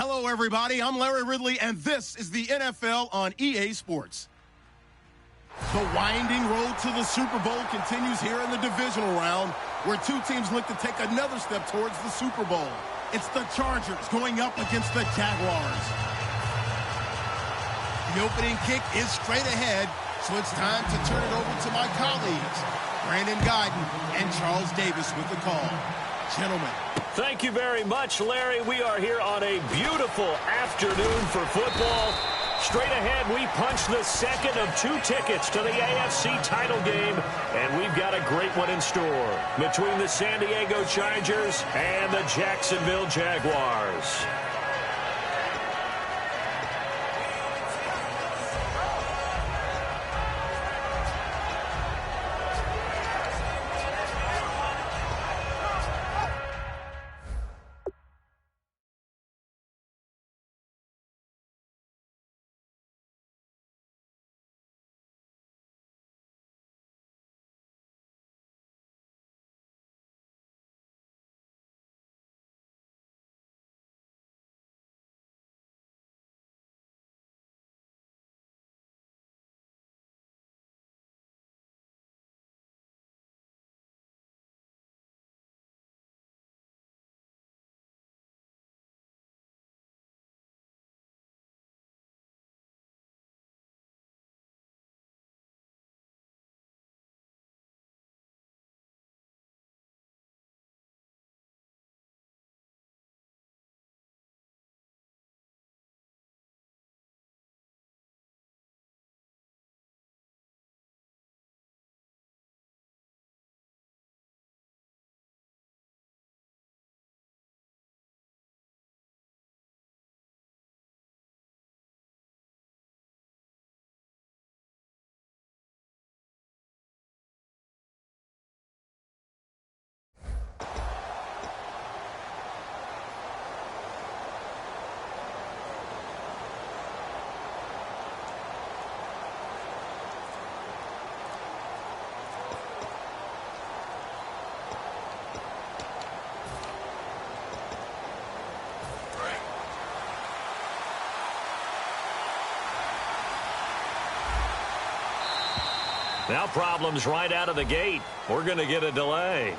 Hello, everybody. I'm Larry Ridley, and this is the NFL on EA Sports. The winding road to the Super Bowl continues here in the divisional round, where two teams look to take another step towards the Super Bowl. It's the Chargers going up against the Jaguars. The opening kick is straight ahead, so it's time to turn it over to my colleagues, Brandon Guyton and Charles Davis with the call. Gentlemen. Thank you very much, Larry. We are here on a beautiful afternoon for football. Straight ahead, we punch the second of two tickets to the AFC title game, and we've got a great one in store between the San Diego Chargers and the Jacksonville Jaguars. Now problems right out of the gate. We're going to get a delay.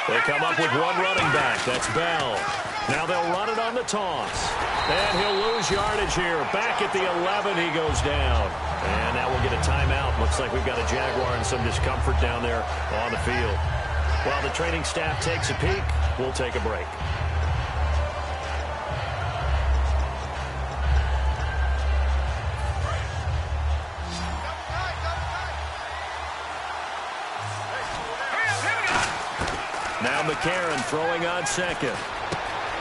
They come up with one running back. That's Bell. Now they'll run it on the toss. And he'll lose yardage here. Back at the 11, he goes down. And now we'll get a timeout. Looks like we've got a Jaguar and some discomfort down there on the field. While the training staff takes a peek, we'll take a break. Now McCarron throwing on second.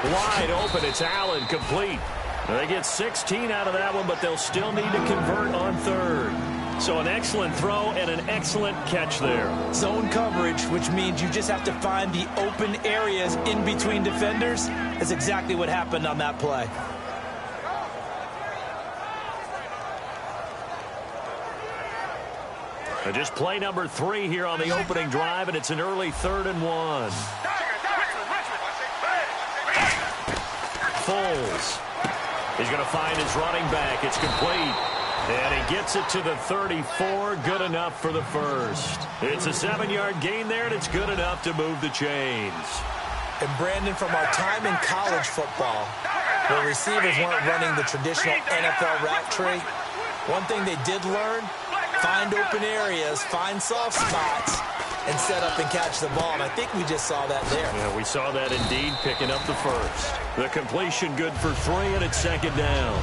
Wide open, it's Allen, complete. They get 16 out of that one, but they'll still need to convert on third. So an excellent throw and an excellent catch there. Zone coverage, which means you just have to find the open areas in between defenders. That's exactly what happened on that play. Just play number 3 here on the opening drive, and it's an early 3rd and 1. Foles. He's going to find his running back. It's complete. And he gets it to the 34. Good enough for the first. It's a 7-yard gain there, and it's good enough to move the chains. And Brandon, from our time in college football, where receivers weren't running the traditional NFL route tree, one thing they did learn: find open areas, find soft spots, and set up and catch the ball. And I think we just saw that there. Yeah, we saw that indeed, picking up the first. The completion good for 3, and it's 2nd down.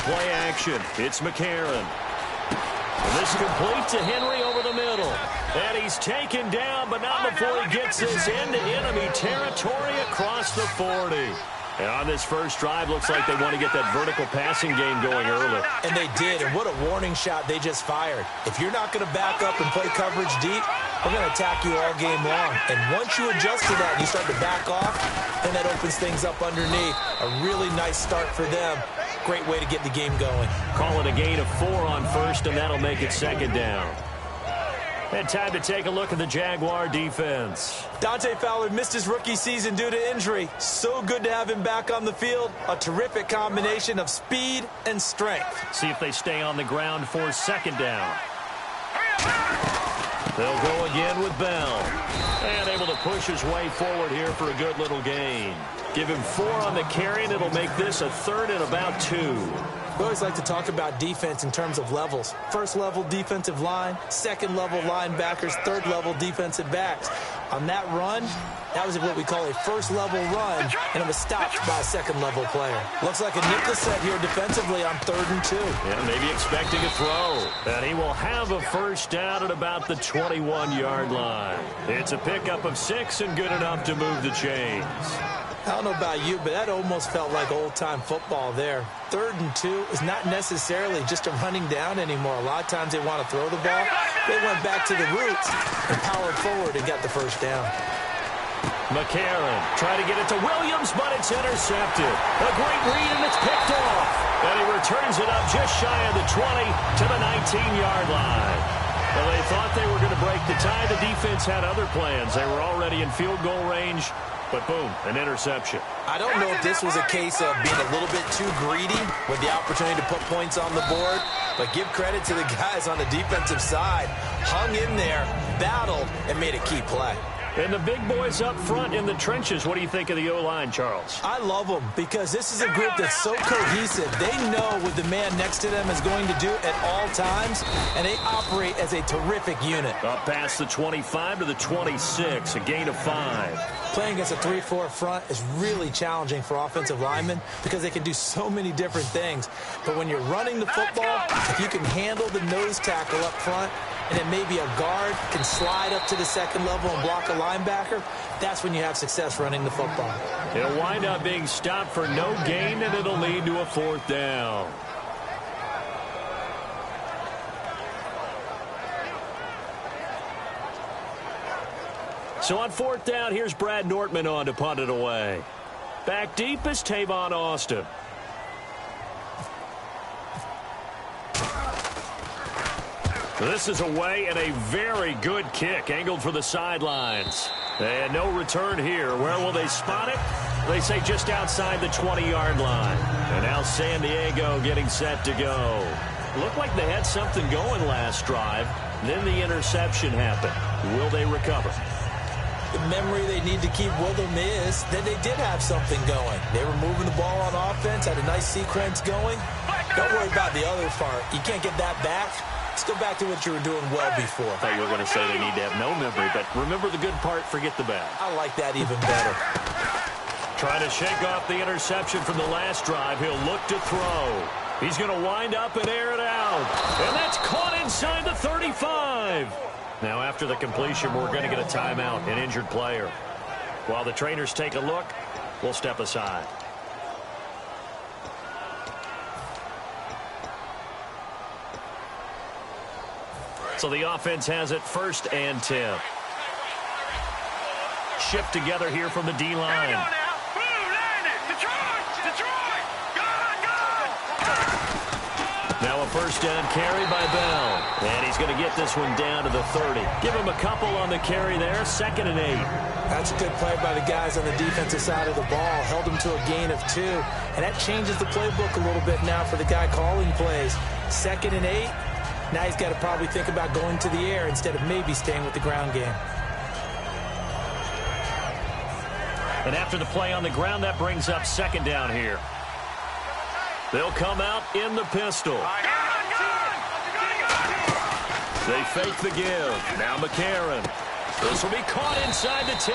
play action. It's McCarron. And this is complete to Henry over the middle. And he's taken down, but not before he gets this into enemy territory across the 40. And on this first drive, looks like they want to get that vertical passing game going early. And they did, and what a warning shot they just fired. If you're not going to back up and play coverage deep, we're going to attack you all game long. And once you adjust to that and you start to back off, then that opens things up underneath. A really nice start for them. Great way to get the game going. Call it a gain of 4 on first, and that'll make it second down. And time to take a look at the Jaguar defense. Dante Fowler missed his rookie season due to injury. So good to have him back on the field. A terrific combination of speed and strength. See if they stay on the ground for second down. They'll go again with Bell. And able to push his way forward here for a good little gain. Give him 4 on the carry, and it'll make this a 3rd and about 2. We always like to talk about defense in terms of levels. First level defensive line, second level linebackers, third level defensive backs. On that run, that was what we call a first level run, and it was stopped by a second level player. Looks like a nickel set here defensively on 3rd and 2. Yeah, maybe expecting a throw. And he will have a first down at about the 21-yard line. It's a pickup of 6 and good enough to move the chains. I don't know about you, but that almost felt like old-time football there. 3rd and 2 is not necessarily just a running down anymore. A lot of times they want to throw the ball. They went back to the roots and powered forward and got the first down. McCarron trying to get it to Williams, but it's intercepted. A great read, and it's picked off. And he returns it up just shy of the 20 to the 19-yard line. Well, they thought they were going to break the tie. The defense had other plans. They were already in field goal range. But boom, an interception. I don't know if this was a case of being a little bit too greedy with the opportunity to put points on the board, but give credit to the guys on the defensive side. Hung in there, battled, and made a key play. And the big boys up front in the trenches, what do you think of the O-line, Charles? I love them because this is a group that's so cohesive. They know what the man next to them is going to do at all times, and they operate as a terrific unit. Up past the 25 to the 26, a gain of 5. Playing against a 3-4 front is really challenging for offensive linemen because they can do so many different things. But when you're running the football, if you can handle the nose tackle up front, and then maybe a guard can slide up to the second level and block a linebacker, that's when you have success running the football. It'll wind up being stopped for no gain, and it'll lead to a 4th down. So on 4th down, here's Brad Nortman on to punt it away. Back deep is Tavon Austin. This is away, and a very good kick angled for the sidelines. And no return here. Where will they spot it? They say just outside the 20-yard line. And now San Diego getting set to go. Looked like they had something going last drive. Then the interception happened. Will they recover? The memory they need to keep with them is that they did have something going. They were moving the ball on offense, had a nice sequence going. Don't worry about the other part. You can't get that back. Let's go back to what you were doing well before. I thought you were going to say they need to have no memory, but remember the good part, forget the bad. I like that even better. Trying to shake off the interception from the last drive. He'll look to throw. He's going to wind up and air it out. And that's caught inside the 35. Now after the completion, we're going to get a timeout, an injured player. While the trainers take a look, we'll step aside. So the offense has it 1st and 10. Shift together here from the D-line. Now a 1st down carry by Bell. And he's going to get this one down to the 30. Give him a couple on the carry there. 2nd and 8. That's a good play by the guys on the defensive side of the ball. Held him to a gain of 2. And that changes the playbook a little bit now for the guy calling plays. 2nd and 8. Now he's got to probably think about going to the air instead of maybe staying with the ground game. And after the play on the ground, that brings up 2nd down here. They'll come out in the pistol. They fake the give. Now McCarron. This will be caught inside the 10.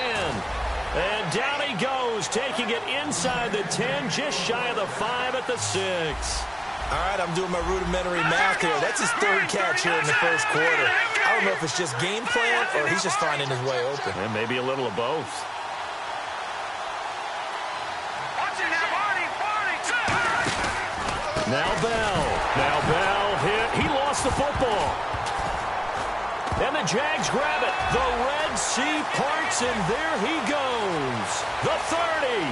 And down he goes, taking it inside the 10, just shy of the 5 at the 6. All right, I'm doing my rudimentary math here. That's his third catch here in the first quarter. I don't know if it's just game plan or he's just finding his way open. And maybe a little of both. Now Bell hit. He lost the football. And the Jags grab it. The Red Sea parts, and there he goes. The 30.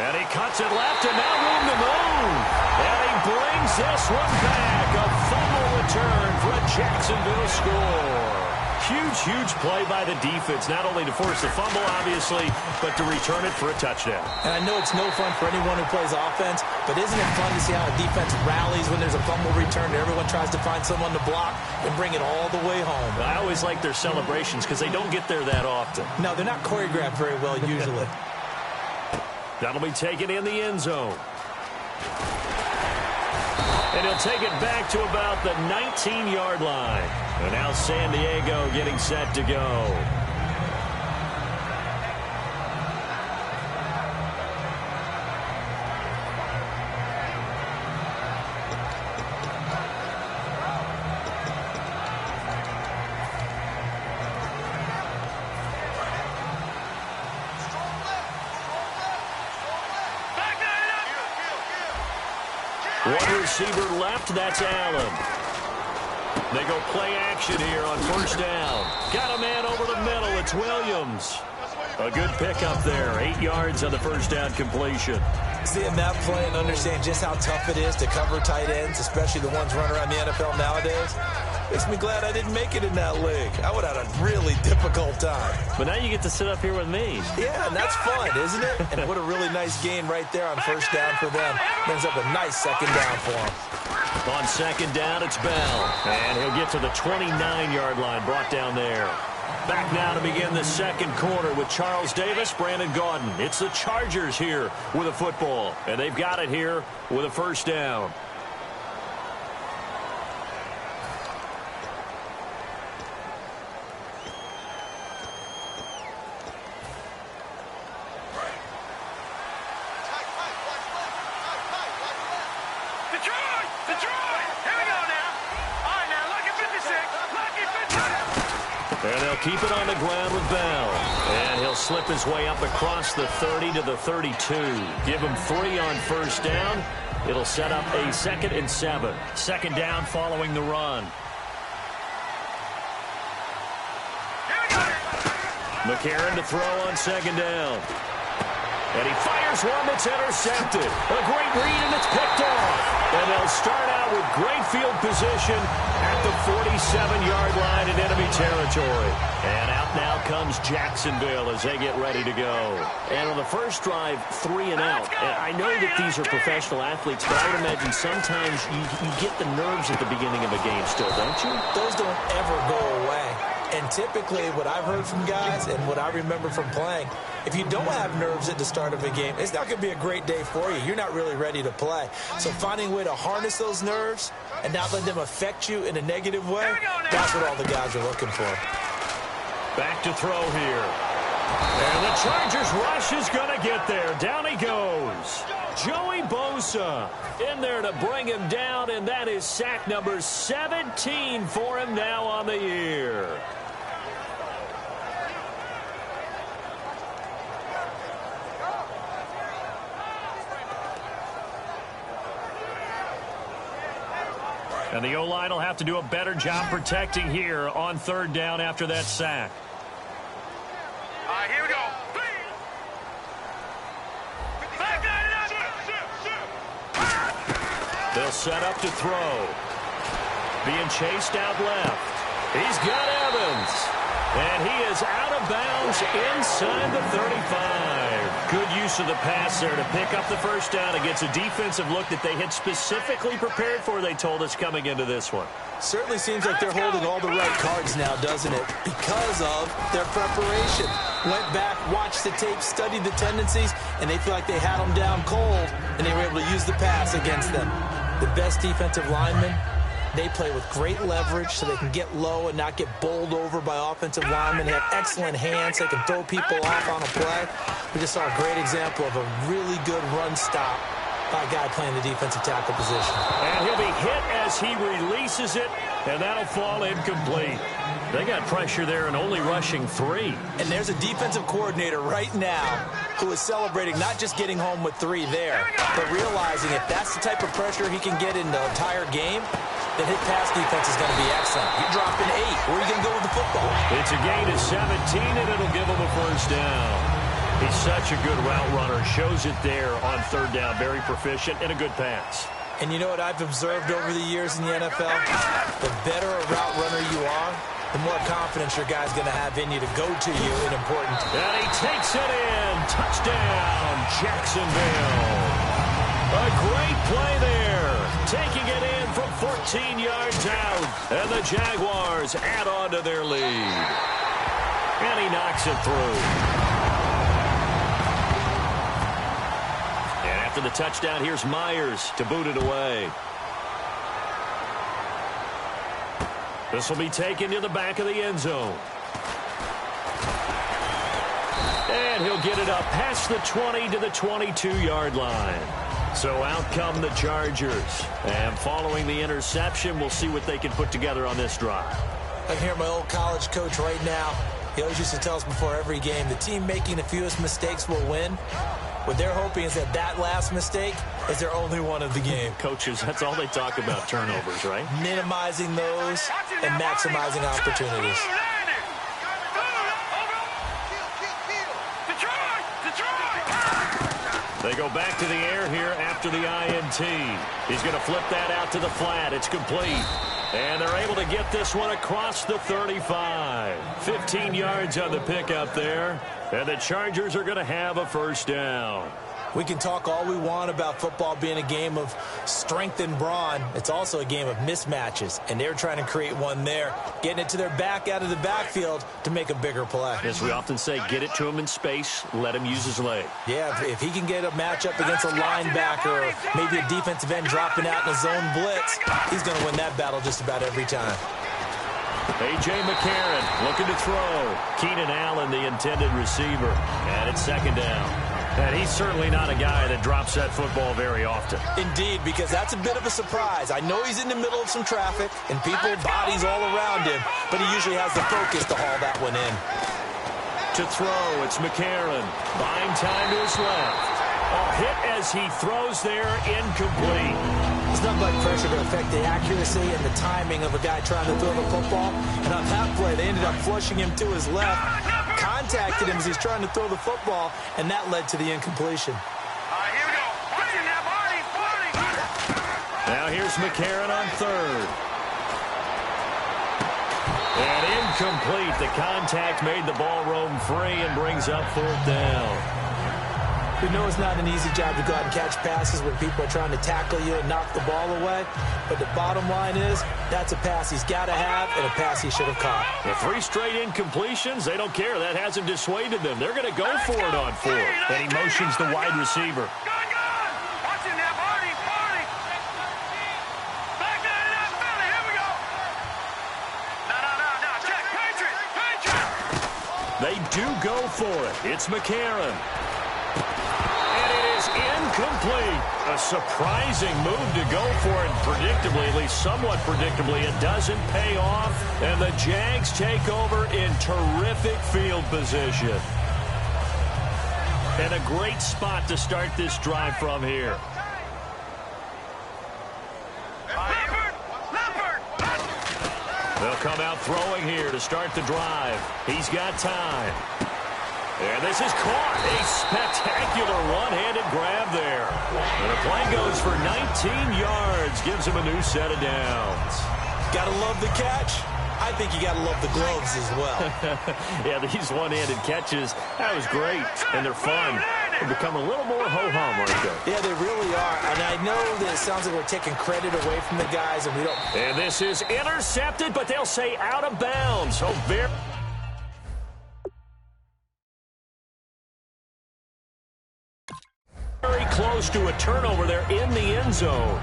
And he cuts it left, and now room to move. And he brings this one back. A fumble return for a Jacksonville score. Huge play by the defense, not only to force the fumble, obviously, but to return it for a touchdown. And I know it's no fun for anyone who plays offense, but isn't it fun to see how a defense rallies when there's a fumble return and everyone tries to find someone to block and bring it all the way home? I always like their celebrations because they don't get there that often. No, they're not choreographed very well usually. That'll be taken in the end zone. And he'll take it back to about the 19-yard line. And now San Diego getting set to go. One receiver left, that's Allen. They go play action here on first down. Got a man over the middle, it's Williams. A good pickup there, 8 yards on the first down completion. Seeing that play and understand just how tough it is to cover tight ends, especially the ones running around the NFL nowadays, makes me glad I didn't make it in that league. I would have had a really difficult time. But now you get to sit up here with me. Yeah, and that's fun, isn't it? And what a really nice gain right there on first down for them. Ends up a nice second down for them. On second down, it's Bell. And he'll get to the 29-yard line, brought down there. Back now to begin the second quarter with Charles Davis, Brandon Gaudin. It's the Chargers here with a football. And they've got it here with a first down. And they'll keep it on the ground with Bell. And he'll slip his way up across the 30 to the 32. Give him 3 on first down. It'll set up a 2nd and 7. Second down following the run. McCarron to throw on second down. And he fires one that's intercepted. A great read, and it's picked off. And they'll start out with great field position at the 47-yard line in enemy territory. And out now comes Jacksonville as they get ready to go. And on the first drive, 3 and out. And I know that these are professional athletes, but I would imagine sometimes you get the nerves at the beginning of a game still, don't you? Those don't ever go away. And typically what I've heard from guys and what I remember from playing, if you don't have nerves at the start of a game, it's not going to be a great day for you. You're not really ready to play. So finding a way to harness those nerves and not let them affect you in a negative way, that's what all the guys are looking for. Back to throw here. And the Chargers rush is going to get there. Down he goes. Joey Bosa in there to bring him down, and that is sack number 17 for him now on the year. And the O-line will have to do a better job protecting here on third down after that sack. All right, here we go. They'll set up to throw. Being chased out left. He's got Evans. And he is out of bounds inside the 35. Good use of the pass there to pick up the first down against a defensive look that they had specifically prepared for, they told us, coming into this one. Certainly seems like they're holding all the right cards now, doesn't it? Because of their preparation. Went back, watched the tape, studied the tendencies, and they feel like they had them down cold, and they were able to use the pass against them. The best defensive linemen, they play with great leverage so they can get low and not get bowled over by offensive linemen. They have excellent hands. They can throw people off on a play. We just saw a great example of a really good run stop by a guy playing the defensive tackle position. And he'll be hit as he releases it, and that'll fall incomplete. They got pressure there and only rushing 3. And there's a defensive coordinator right now who is celebrating not just getting home with 3 there, but realizing if that's the type of pressure he can get in the entire game, then his pass defense is going to be excellent. You're dropping 8. Where are you going to go with the football? It's a gain of 17, and it'll give him a first down. He's such a good route runner. Shows it there on 3rd down. Very proficient and a good pass. And you know what I've observed over the years in the NFL? The better a route runner you are, the more confidence your guy's going to have in you to go to you in important. And he takes it in. Touchdown, Jacksonville. A great play there. Taking it in from 14 yards out. And the Jaguars add on to their lead. And he knocks it through. And after the touchdown, here's Myers to boot it away. This will be taken to the back of the end zone. And he'll get it up past the 20 to the 22-yard line. So out come the Chargers. And following the interception, we'll see what they can put together on this drive. I hear my old college coach right now. He always used to tell us before every game, the team making the fewest mistakes will win. What they're hoping is that last mistake is their only one of the game. Coaches, that's all they talk about, turnovers, right? Minimizing those and maximizing opportunities. They go back to the air here after the INT. He's going to flip that out to the flat. It's complete. And they're able to get this one across the 35. 15 yards on the pickup there. And the Chargers are going to have a first down. We can talk all we want about football being a game of strength and brawn. It's also a game of mismatches, and they're trying to create one there, getting it to their back out of the backfield to make a bigger play. As we often say, get it to him in space, let him use his leg. Yeah, if he can get a matchup against a linebacker or maybe a defensive end dropping out in a zone blitz, he's going to win that battle just about every time. A.J. McCarron looking to throw. Keenan Allen, the intended receiver, and it's 2nd down. And he's certainly not a guy that drops that football very often. Indeed, because that's a bit of a surprise. I know he's in the middle of some traffic and people, bodies all around him, but he usually has the focus to haul that one in. To throw, it's McCarron. Buying time to his left. A hit as he throws there, incomplete. It's nothing like pressure to affect the accuracy and the timing of a guy trying to throw the football. And on that play, they ended up flushing him to his left. Contacted him as he's trying to throw the football, and that led to the incompletion. Here we go. Watching that body. Now here's McCarron on 3rd. And incomplete. The contact made the ball roam free and brings up 4th down. We know it's not an easy job to go out and catch passes when people are trying to tackle you and knock the ball away. But the bottom line is, that's a pass he's got to have and a pass he should have caught. The 3 straight incompletions, they don't care. That hasn't dissuaded them. They're going to go for it on 4th. And he motions the wide receiver. Watching that body. Back out of that belly. Here we go. No. Check. Patriot. They do go for it. It's McCarron. And it is incomplete. A surprising move to go for it. Predictably, at least somewhat predictably, it doesn't pay off. And the Jags take over in terrific field position. And a great spot to start this drive from here. They'll come out throwing here to start the drive. He's got time. And this is caught. A spectacular one-handed grab there. And the play goes for 19 yards. Gives him a new set of downs. Gotta love the catch. I think you gotta love the gloves as well. Yeah, these one-handed catches, that was great. And they're fun. They become a little more ho-hum, aren't they? Yeah, they really are. And I know that it sounds like we're taking credit away from the guys, and we don't. And this is intercepted, but they'll say out of bounds. So very close to a turnover there in the end zone.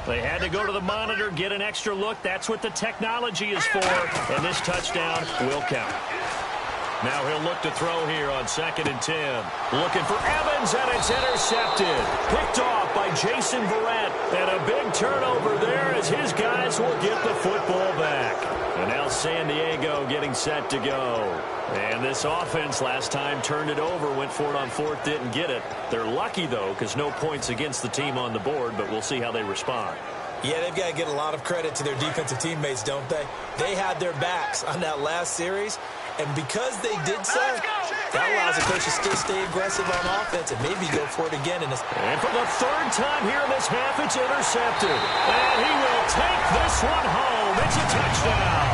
They had to go to the monitor, get an extra look. That's what the technology is for, and this touchdown will count. Now he'll look to throw here on 2nd and 10. Looking for Evans, and it's intercepted. Picked off by Jason Verrett. And a big turnover there as his guys will get the football back. And now San Diego getting set to go. And this offense last time turned it over, went for it on 4th, didn't get it. They're lucky, though, because no points against the team on the board, but we'll see how they respond. Yeah, they've got to get a lot of credit to their defensive teammates, don't they? They had their backs on that last series. And because they did so, that allows the coach to still stay aggressive on offense and maybe go for it again. And for the 3rd time here in this half, it's intercepted. And he will take this one home. It's a touchdown.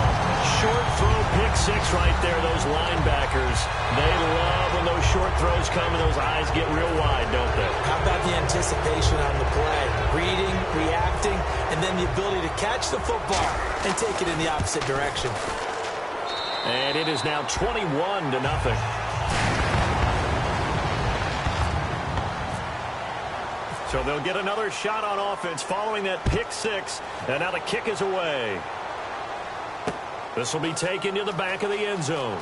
Short throw, pick 6 right there. Those linebackers, they love when those short throws come and those eyes get real wide, don't they? How about the anticipation on the play? Reading, reacting, and then the ability to catch the football and take it in the opposite direction. And it is now 21-0. So they'll get another shot on offense following that pick 6. And now the kick is away. This will be taken to the back of the end zone.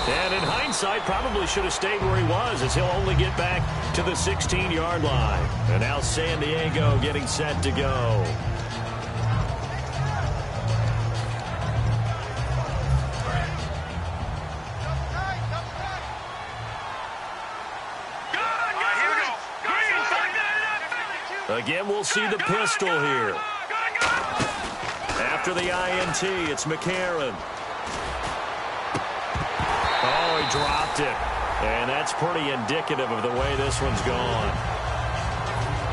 And in hindsight, probably should have stayed where he was, as he'll only get back to the 16-yard line. And now San Diego getting set to go. Again, we'll see the pistol here. After the INT, it's McCarron. Oh, he dropped it. And that's pretty indicative of the way this one's gone.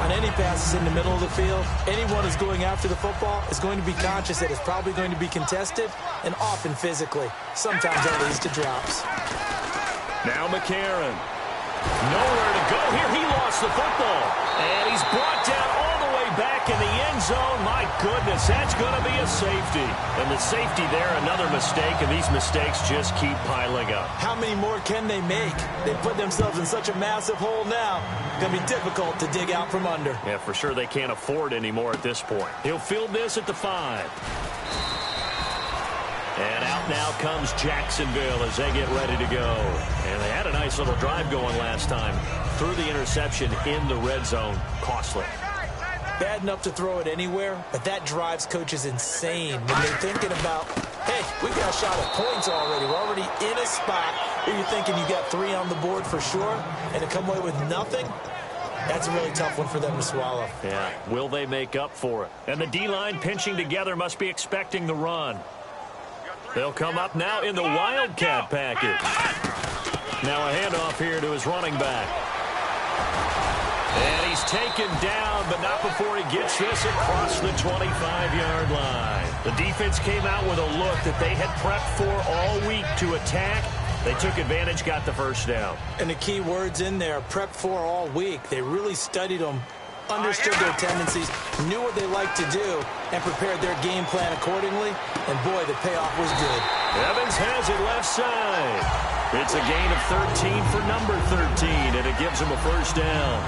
On any passes in the middle of the field, anyone who's going after the football is going to be conscious that it's probably going to be contested and often physically. Sometimes that leads to drops. Now McCarron. Nowhere to go here. He lost the football. And he's brought down all the way back in the end zone. My goodness, that's going to be a safety. And the safety there, another mistake, and these mistakes just keep piling up. How many more can they make? They put themselves in such a massive hole now. Going to be difficult to dig out from under. Yeah, for sure they can't afford anymore at this point. He'll field this at the 5. And out now comes Jacksonville as they get ready to go. And they had a nice little drive going last time. Threw the interception in the red zone. Costly. Bad enough to throw it anywhere, but that drives coaches insane when they're thinking about, hey, we got a shot at points already. We're already in a spot where you're thinking you got 3 on the board for sure, and to come away with nothing, that's a really tough one for them to swallow. Yeah, will they make up for it? And the D-line pinching together must be expecting the run. They'll come up now in the Wildcat package. Now a handoff here to his running back. And he's taken down, but not before he gets this across the 25-yard line. The defense came out with a look that they had prepped for all week to attack. They took advantage, got the first down. And the key words in there, prepped for all week. They really studied them, understood their tendencies, knew what they liked to do, and prepared their game plan accordingly. And, boy, the payoff was good. Evans has it left side. It's a gain of 13 for number 13, and it gives him a first down.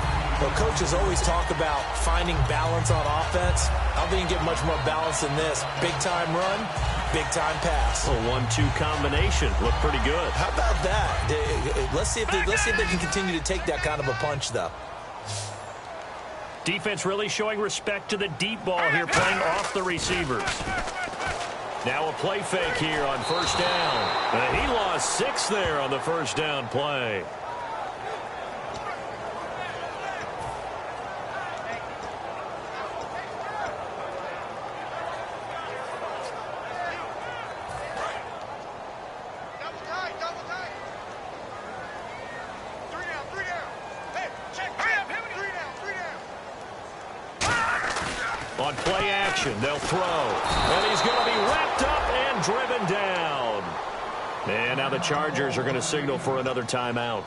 Well, coaches always talk about finding balance on offense. I don't think you get much more balance than this. Big-time run, big-time pass. A 1-2 combination. Looked pretty good. How about that? Let's see if they can continue to take that kind of a punch, though. Defense really showing respect to the deep ball here, playing off the receivers. Now a play fake here on first down. And he lost 6 there on the first down play. On play action, they'll throw. And he's going to be wrapped up and driven down. And now the Chargers are going to signal for another timeout.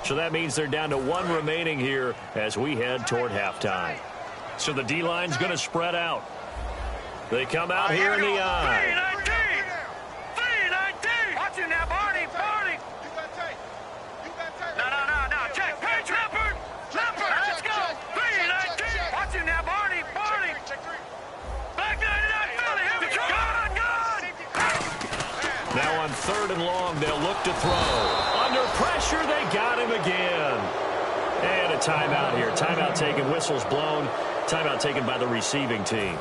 So that means they're down to 1 remaining here as we head toward halftime. So the D-line's going to spread out. They come out here in the eye. 3-19. Watch him now, Barney. Barney. No. Check. Hey, Leopard. Let's go. 3-19. Watch him now, Barney. on 3rd and long. They'll look to throw. Under pressure, they got him again. And a timeout here. Timeout taken, whistles blown. Timeout taken by the receiving team.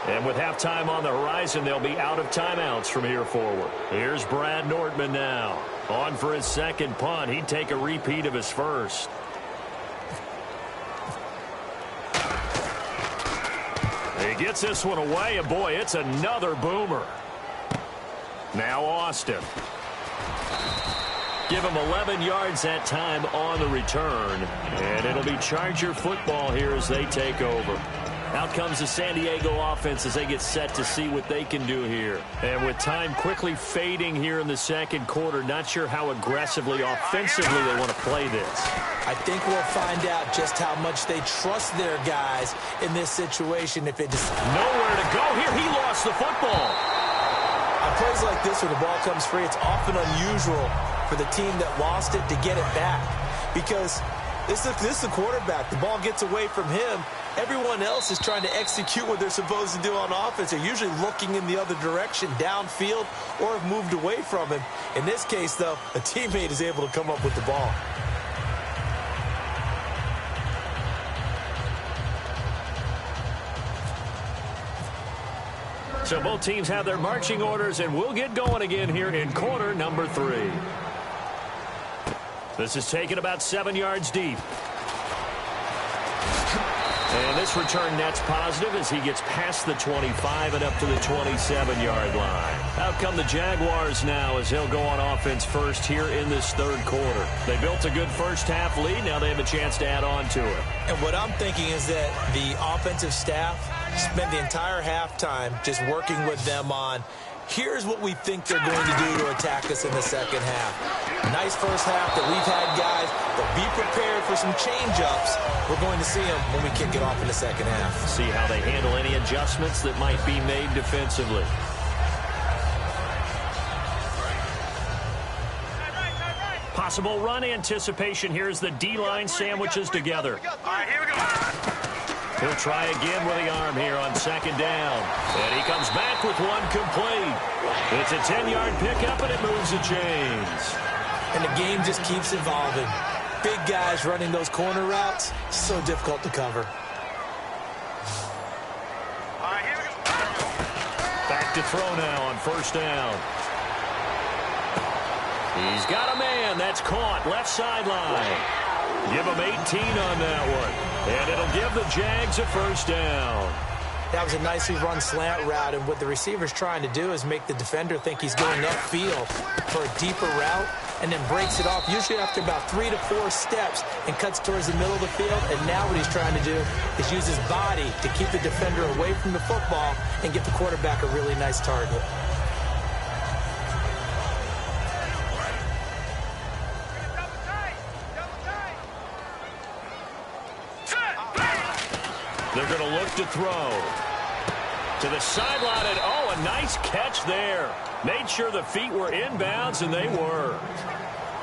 And with halftime on the horizon, they'll be out of timeouts from here forward. Here's Brad Nortman now. On for his second punt. He'd take a repeat of his first. He gets this one away, and boy, it's another boomer. Now Austin. Give him 11 yards that time on the return. And it'll be Charger football here as they take over. Out comes the San Diego offense as they get set to see what they can do here. And with time quickly fading here in the second quarter, not sure how aggressively, offensively they want to play this. I think we'll find out just how much they trust their guys in this situation. If it just nowhere to go here, he lost the football. On plays like this where the ball comes free, it's often unusual for the team that lost it to get it back. Because this is the quarterback. The ball gets away from him. Everyone else is trying to execute what they're supposed to do on offense. They're usually looking in the other direction, downfield, or have moved away from him. In this case, though, a teammate is able to come up with the ball. So both teams have their marching orders, and we'll get going again here in quarter number 3. This is taken about 7 yards deep. And this return net's positive as he gets past the 25 and up to the 27-yard line. Out come the Jaguars now as they'll go on offense first here in this third quarter. They built a good first-half lead. Now they have a chance to add on to it. And what I'm thinking is that the offensive staff spent the entire halftime just working with them on, here's what we think they're going to do to attack us in the second half. Nice first half that we've had, guys, but be prepared for some change-ups. We're going to see them when we kick it off in the second half. See how they handle any adjustments that might be made defensively. Possible run anticipation. Here's the D-line sandwiches together. All right, here we go. He'll try again with the arm here on second down. And he comes back with one complete. It's a 10-yard pickup, and it moves the chains. And the game just keeps evolving. Big guys running those corner routes, so difficult to cover. All right, here we go. Back to throw now on first down. He's got a man. That's caught. Left sideline. Give him 18 on that one. And it'll give the Jags a first down. That was a nicely run slant route, and what the receiver's trying to do is make the defender think he's going upfield for a deeper route, and then breaks it off, usually after about 3 to 4 steps, and cuts towards the middle of the field. And now what he's trying to do is use his body to keep the defender away from the football and get the quarterback a really nice target. They're going to look to throw. To the sideline, and oh, a nice catch there. Made sure the feet were inbounds, and they were.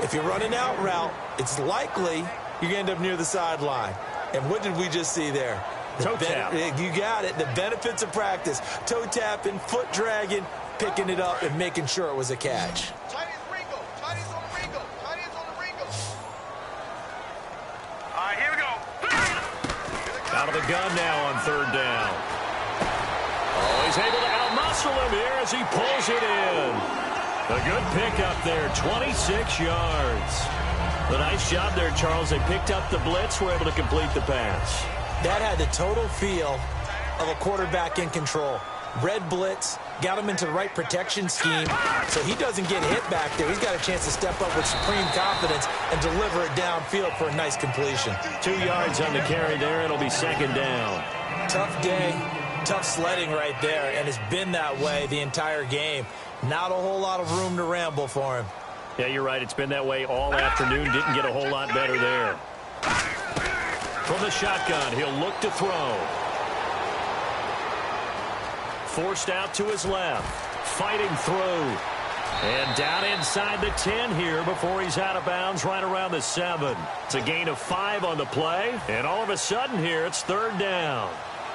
If you're running out route, it's likely you're going to end up near the sideline. And what did we just see there? Toe tap. You got it. The benefits of practice. Toe tapping, foot dragging, picking it up, and making sure it was a catch. Chinese Ringo. Chinese on the Ringo. Chinese on the Ringo. All right, here we go. Out of the gun now on third down. Oh, he's able to outmuscle him here as he pulls it in. A good pickup there, 26 yards. A nice job there, Charles. They picked up the blitz, were able to complete the pass. That had the total feel of a quarterback in control. Red blitz, got him into the right protection scheme, so he doesn't get hit back there. He's got a chance to step up with supreme confidence and deliver it downfield for a nice completion. 2 yards on the carry there. It'll be second down. Tough day, tough sledding right there, and it's been that way the entire game. Not a whole lot of room to ramble for him. Yeah, you're right. It's been that way all afternoon. Didn't get a whole lot better there. From the shotgun, he'll look to throw. Forced out to his left. Fighting through. And down inside the 10 here before he's out of bounds right around the 7. It's a gain of 5 on the play. And all of a sudden here, it's third down.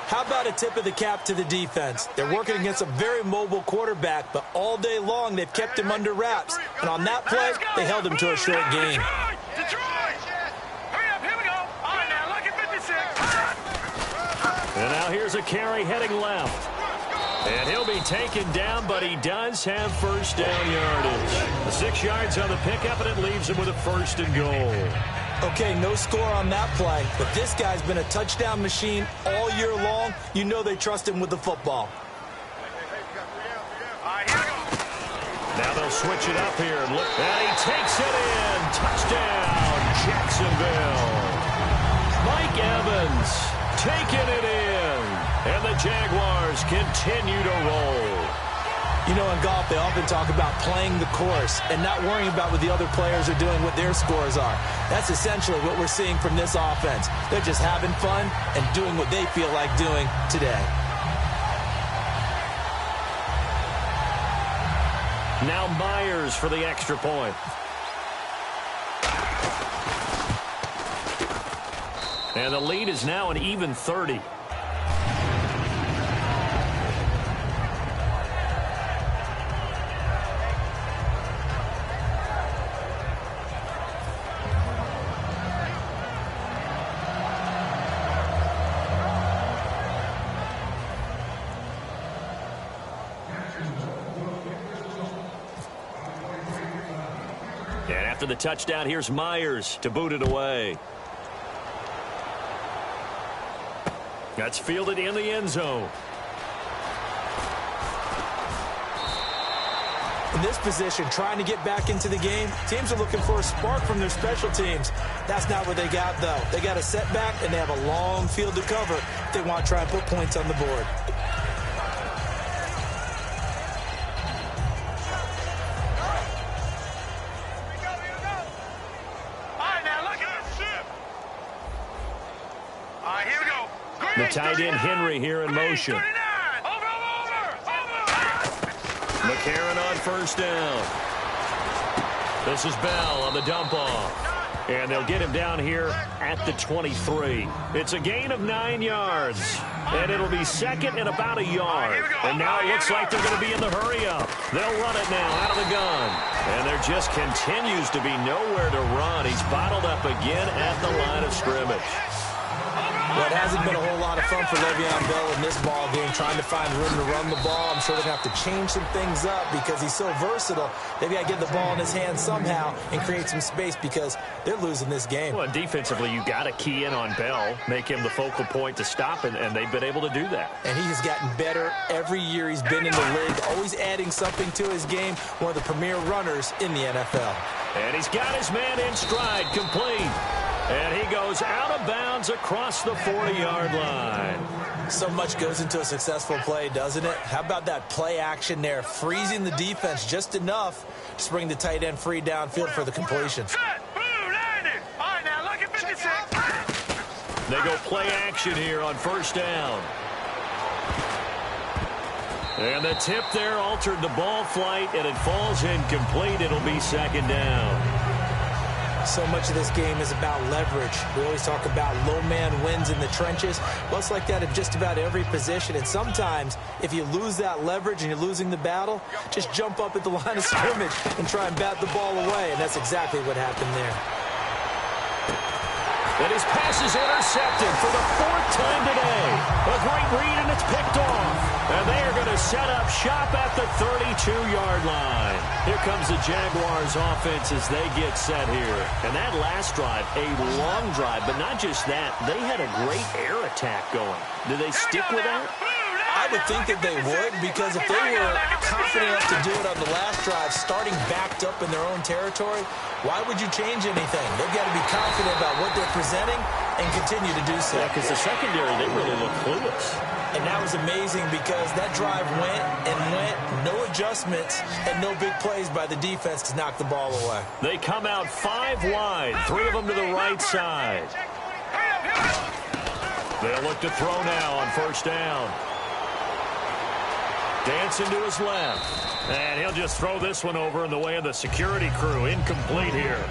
How about a tip of the cap to the defense? They're working against a very mobile quarterback, but all day long they've kept him under wraps. And on that play, they held him to a short gain. And now here's a carry heading left. And he'll be taken down, but he does have first down yardage. 6 yards on the pickup, and it leaves him with a 1st and goal. Okay, no score on that play, but this guy's been a touchdown machine all year long. You know they trust him with the football. Now they'll switch it up here. And he takes it in. Touchdown, Jacksonville. Mike Evans taking it in. And the Jaguars continue to roll. You know, in golf, they often talk about playing the course and not worrying about what the other players are doing, what their scores are. That's essentially what we're seeing from this offense. They're just having fun and doing what they feel like doing today. Now Myers for the extra point. And the lead is now an even 30. And after the touchdown, here's Myers to boot it away. That's fielded in the end zone. In this position, trying to get back into the game, teams are looking for a spark from their special teams. That's not what they got, though. They got a setback, and they have a long field to cover if they want to try and put points on the board. The tight end Henry here in motion. McCarron on first down. This is Bell on the dump off. And they'll get him down here at the 23. It's a gain of 9 yards. And it'll be second and about a yard. And now it looks like they're going to be in the hurry-up. They'll run it now out of the gun. And there just continues to be nowhere to run. He's bottled up again at the line of scrimmage. Well, it hasn't been a whole lot of fun for Le'Veon Bell in this ball game, trying to find room to run the ball. I'm sure they're going to have to change some things up because he's so versatile. They've got to get the ball in his hands somehow and create some space because they're losing this game. Well, defensively, you got to key in on Bell, make him the focal point to stop, and they've been able to do that. And he has gotten better every year he's been in the league, always adding something to his game, one of the premier runners in the NFL. And he's got his man in stride, complete. And he goes out of bounds across the 40-yard line. So much goes into a successful play, doesn't it? How about that play action there, freezing the defense just enough to bring the tight end free downfield for the completion. They go play action here on first down. And the tip there altered the ball flight, and it falls incomplete. It'll be second down. So much of this game is about leverage. We always talk about low man wins in the trenches. Well, it's like that at just about every position. And sometimes, if you lose that leverage and you're losing the battle, just jump up at the line of scrimmage and try and bat the ball away. And that's exactly what happened there. And his pass is intercepted for the 4th time today. A great read, and it's picked off. And they are going to set up shop at the 32-yard line. Here comes the Jaguars offense as they get set here. And that last drive, a long drive, but not just that. They had a great air attack going. Do they stick with that? I would think that they would, because if they were confident enough to do it on the last drive, starting backed up in their own territory, why would you change anything? They've got to be confident about what they're presenting and continue to do so. Yeah, because the secondary, they really look clueless. And that was amazing because that drive went and went, no adjustments, and no big plays by the defense to knock the ball away. They come out 5 wide, 3 of them to the right side. They'll look to throw now on first down. Dancing to his left. And he'll just throw this one over in the way of the security crew. Incomplete here.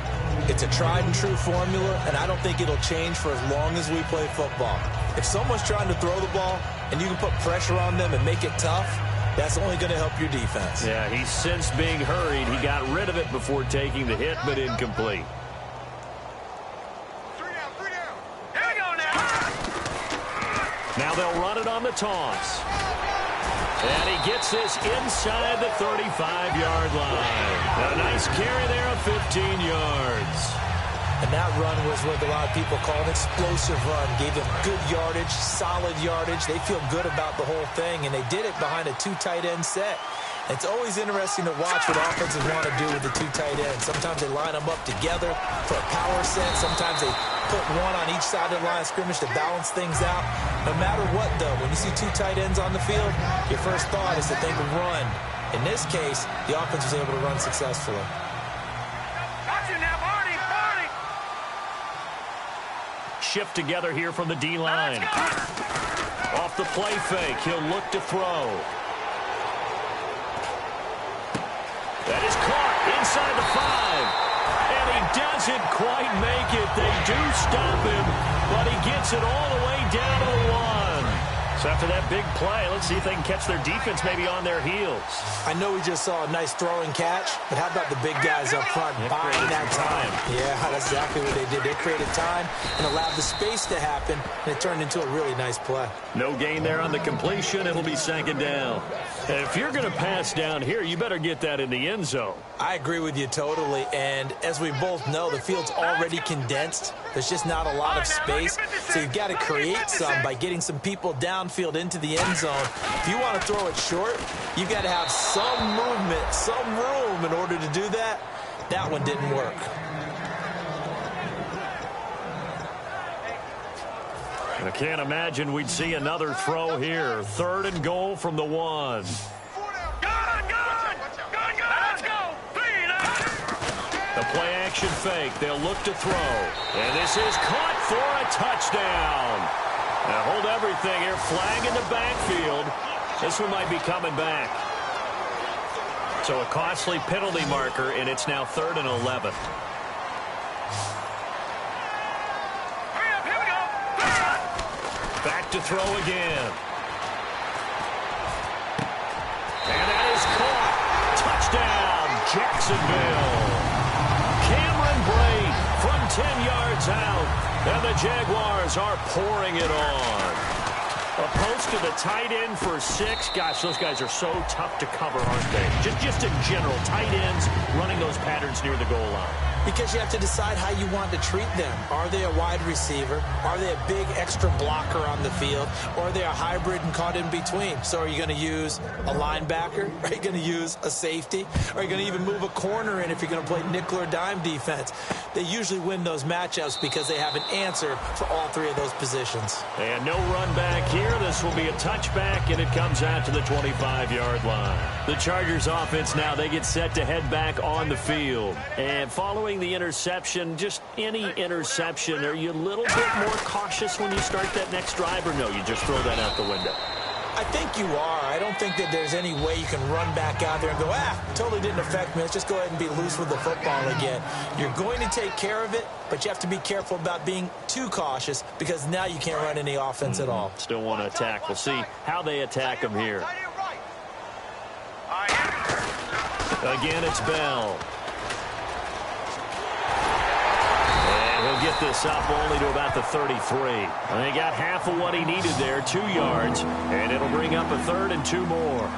It's a tried and true formula, and I don't think it'll change for as long as we play football. If someone's trying to throw the ball and you can put pressure on them and make it tough, that's only going to help your defense. Yeah, he sensed being hurried. He got rid of it before taking the hit, but incomplete. 3 down, 3 down. Here we go now. Now they'll run it on the toss. And he gets this inside the 35-yard line. A nice carry there of 15 yards. And that run was what a lot of people call an explosive run. Gave them good yardage, solid yardage. They feel good about the whole thing, and they did it behind a 2 tight end set. It's always interesting to watch what offenses want to do with the 2 tight ends. Sometimes they line them up together for a power set. Sometimes they put one on each side of the line of scrimmage to balance things out. No matter what, though, when you see 2 tight ends on the field, your first thought is that they can run. In this case, the offense was able to run successfully. Got you now, Barney, Barney. Shift together here from the D-line. Off the play fake, he'll look to throw. That is caught inside the 5. And he doesn't quite make it. They do stop him, but he gets it all the way down to the 1. So after that big play, let's see if they can catch their defense maybe on their heels. I know we just saw a nice throwing catch, but how about the big guys up front buying that time? Yeah, that's exactly what they did. They created time and allowed the space to happen, and it turned into a really nice play. No gain there on the completion. It'll be 2nd down. And if you're going to pass down here, you better get that in the end zone. I agree with you totally, and as we both know, the field's already condensed. There's just not a lot of space, so you've got to create some by getting some people downfield into the end zone. If you want to throw it short, you've got to have some movement, some room in order to do that. That one didn't work. I can't imagine we'd see another throw here. 3rd and goal from the 1. The play action fake. They'll look to throw. And this is caught for a touchdown. Now hold everything here. Flag in the backfield. This one might be coming back. So a costly penalty marker, and it's now 3rd and 11. Back to throw again. And that is caught. Touchdown, Jacksonville. Cameron Brate from 10 yards out. And the Jaguars are pouring it on. A post to the tight end for 6. Gosh, those guys are so tough to cover, aren't they? Just in general, tight ends running those patterns near the goal line. Because you have to decide how you want to treat them. Are they a wide receiver? Are they a big extra blocker on the field? Or are they a hybrid and caught in between? So are you going to use a linebacker? Are you going to use a safety? Are you going to even move a corner in if you're going to play nickel or dime defense? They usually win those matchups because they have an answer for all 3 of those positions. And no run back here. This will be a touchback, and it comes out to the 25-yard line. The Chargers offense now, they get set to head back on the field. And following the interception, just any interception, are you a little bit more cautious when you start that next drive, or no, you just throw that out the window? I think you are. I don't think that there's any way you can run back out there and go, totally didn't affect me. Let's just go ahead and be loose with the football again. You're going to take care of it, but you have to be careful about being too cautious because now you can't run any offense at all. Still want to attack. We'll see how they attack them here. Again, it's Bell. He'll get this up only to about the 33. And he got half of what he needed there, 2 yards, and it'll bring up a 3rd and 2 more.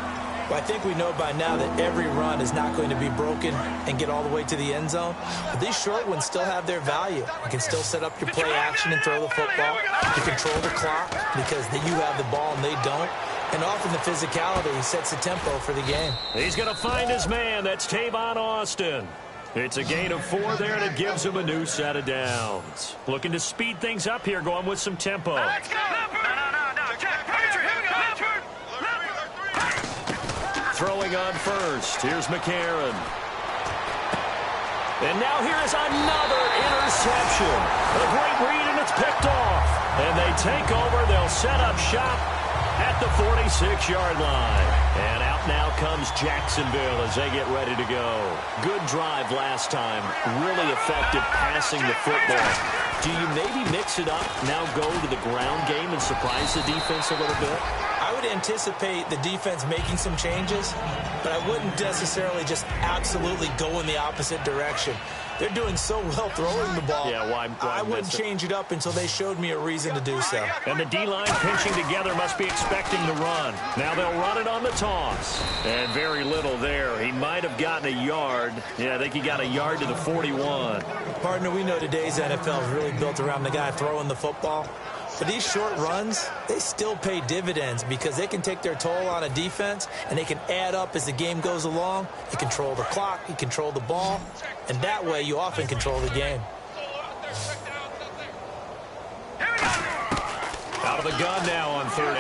Well, I think we know by now that every run is not going to be broken and get all the way to the end zone. But these short ones still have their value. You can still set up your play action and throw the football. You control the clock because you have the ball and they don't. And often the physicality sets the tempo for the game. He's going to find his man. That's Tavon Austin. It's a gain of 4 there, and it gives him a new set of downs. Looking to speed things up here, going with some tempo. Let's go. No. Jack, pressure. Here we go. Throwing on first. Here's McCarron. And now here is another interception. A great read, and it's picked off. And they take over. They'll set up shop. at the 46-yard line. And out now comes Jacksonville as they get ready to go. Good drive last time. Really effective passing the football. Do you maybe mix it up, now go to the ground game and surprise the defense a little bit? I would anticipate the defense making some changes, but I wouldn't necessarily just absolutely go in the opposite direction. They're doing so well throwing the ball. Yeah, why I wouldn't change it up until they showed me a reason to do so. And the D-line pinching together must be expecting the run. Now they'll run it on the toss. And very little there. He might have gotten a yard. Yeah, I think he got a yard to the 41. Partner, we know today's NFL is really built around the guy throwing the football. But these short runs, they still pay dividends because they can take their toll on a defense and they can add up as the game goes along. You control the clock, you control the ball, and that way you often control the game. Out of the gun now on third.